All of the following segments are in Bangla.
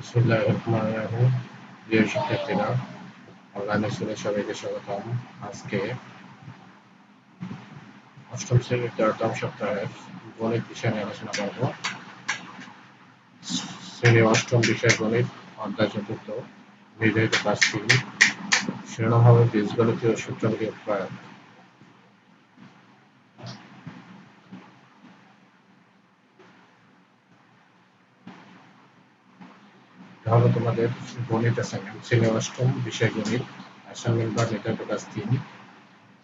বিসমিল্লাহিররহমানিররহিম। প্রিয় শিক্ষার্থীরা, অনলাইন স্কুলে সবাইকে স্বাগতম। আজকে অষ্টম শ্রেণীর 13তম সপ্তাহের গণিত বিষয় নিয়ে আলোচনা করব। শ্রেণী অষ্টম বিষয় গণিত, অধ্যায় চতুর্থ, নির্ধারিত কাজ 3, শিরোনাম হবে বীজগণিতীয় সূত্রাবলী প্রয়োগ। তাহলে তোমাদের গণিত অ্যাসাইনমেন্ট, শ্রেণী অষ্টম বিষয় গণিত, অ্যাসাইনমেন্ট বা নির্ধারিত কাজ 3,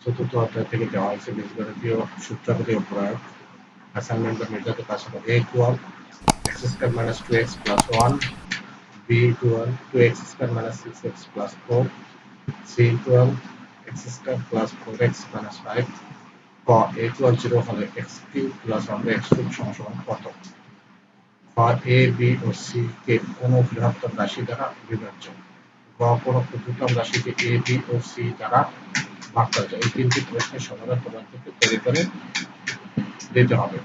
চতুর্থ অধ্যায় থেকে দেওয়া হয়েছে বীজগণিতীয় সূত্রাবলী প্রয়োগ। অ্যাসাইনমেন্ট বা নির্ধারিত কাজ হবে a equal x square minus 2x plus 1, b equal 2x square minus 6x plus 4, c equal x square plus 4x minus 5, ক a equal 0 হলে x cube plus 1x cube সমান কত? খ a b ও c কে কোন বৃহত্তম রাশি দ্বারা বিভাজ্য? গ কোন ক্ষুদ্রতম রাশিকে a b ও c দ্বারা ভাগ করা যায়? এই তিনটি প্রশ্নের সমাধান তোমাদেরকে তৈরি করে দিতে হবে।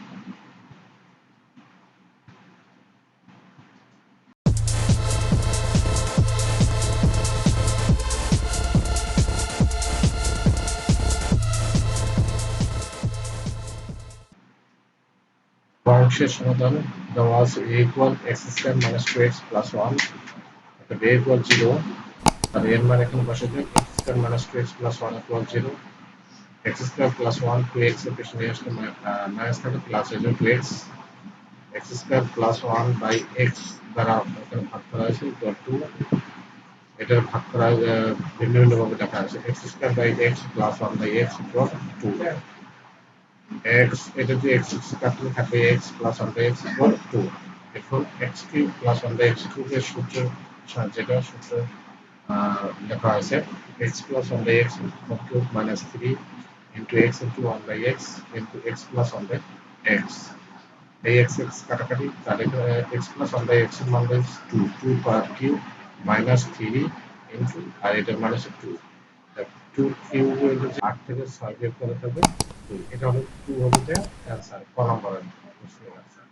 অংশের সমাধান দেওয়া আছে a equal x square minus 2x plus 1, অর্থাৎ a equal 0, আর এর মান এখানে বসাতে x square minus 2x plus 1 equal 0, x square plus 1 2x এর পেছনে আসলে মাইনাস থাকে প্লাস হয়ে যাবে 2x, x square plus 1 by x দ্বারা এখানে ভাগ করা হয়েছে equal 2, এটার ভাগ করা ভিন্ন ভিন্ন ভাবে দেখা আছে x square by x plus 1 by x equal 2, x এটা যে x কাটলে থাকবে x plus 1 by x equal 2। এখন x cube plus 1 by x cube এর সূত্র যেটা সূত্র লেখা আছে x plus 1 by x cube minus 3 into x into 1 by x into x plus 1 by x, এই x x কাটাকাটি, তাহলে x plus 1 by x এর মান হবে 2 পাওয়ার কিউব minus 3 into আর এটার মান হচ্ছে 2, 2 কিউব হয়ে যাচ্ছে 8 থেকে 6 বের করে দেবে 2, এটা হলো 2 হবে যে অ্যানসার, ক নম্বরের প্রশ্নের অ্যানসার।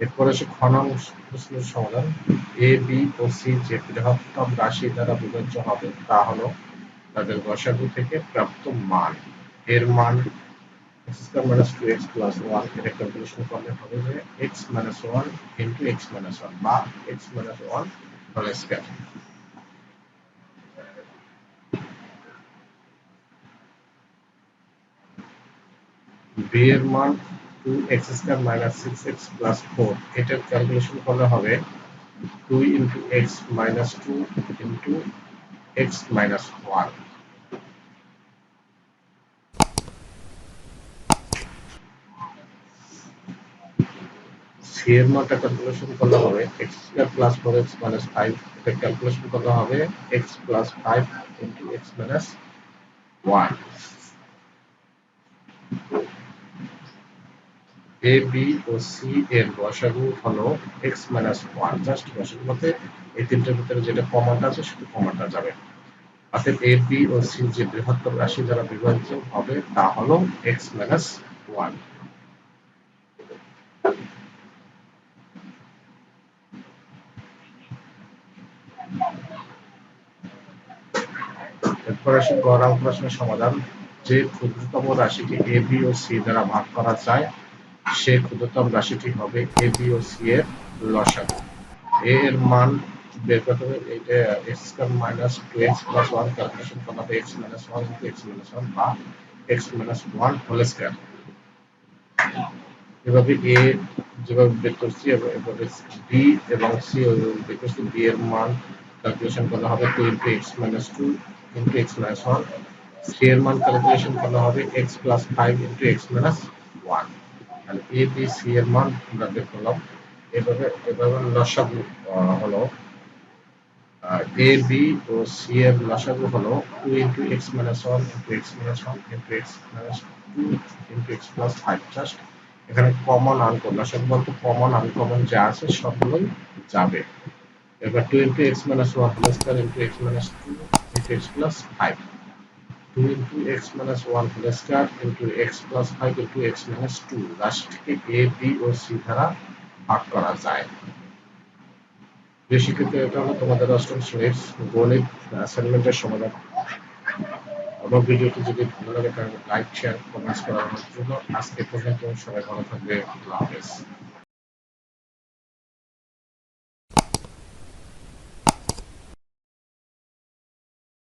এরপরে সে খ নং প্রশ্নের সমাধান। a b ও c যে বৃহত্তম রাশি দ্বারা বিভাজ্য হবে তা হলো তাদের গসাগু থেকে প্রাপ্ত মান। এর মান x square minus 2x plus 1, এটা ক্যালকুলেশন করলে হবে যে x minus 1 into x minus 1 বা x minus 1 whole square। b এর মান 2x square minus 6x plus 4, এটার ক্যালকুলেশন করলে হবে 2 into x minus 2 into x minus 1। c এর মানটা ক্যালকুলেশন করলে হবে x square plus 4x minus 5, এটা ক্যালকুলেশন করলে হবে x plus 5 into x minus 1। a b O c এর গসাগু হলো x minus 1, জাস্ট গসাগু মতে এই তিনটার ভিতরে যেটা কমনটা আছে সেটা কমনটা যাবে। অতএব a b ও c যে বৃহত্তম রাশি দ্বারা বিভাজ্য হবে তা হলো x minus 1। এরপর আসি গ নং প্রশ্নের সমাধান। যে ক্ষুদ্রতম রাশিকে a b ও c দ্বারা ভাগ করা যায় সে ক্ষুদ্রতম রাশিটি হবে a b ও c এর লসাগু। a এর মান বের করতে হবে, এটা x square minus 2x plus 1 calculation করতে হবে x minus 1 into x minus 1 বা x মাইনাস 1 হোল স্কয়ার। এভাবে a যেভাবে বের করছি এভাবে b এবং c বের করছি। b এর মান ক্যালকুলেশন করতে হবে 2 into x minus 2 into x minus 1, c এর মান ক্যালকুলেশন করতে হবে x plus 5 into x minus 1। তাহলে a b c এর মান আমরা বের করলাম। এভাবে লসাগু হলো a b ও c এর লসাগু হলো 2 into x minus 1 into x minus 1 into x minus 2 into x plus 5, just এখানে কমন আনকমন লসাগু বলতে কমন আনকমন যা আছে সবগুলোই যাবে। এবার 2 into x minus 1 plus 4 into x minus 2 into x plus 5, 2 into x minus 1 whole square into x plus 5 into x minus 2 রাশিটিকে a b O c দ্বারা ভাগ করা যায়। প্রিয় শিক্ষার্থী, এটা হলো তোমাদের অষ্টম শ্রেণীর গণিত অ্যাসাইনমেন্টের সমাধান। আমার ভিডিওটি যদি ভালো লাগে তাহলে লাইক শেয়ার কমেন্টস করার জন্য আজকে পর্যন্ত সবাই ভালো থাকবে। আল্লাহ হাফেজ।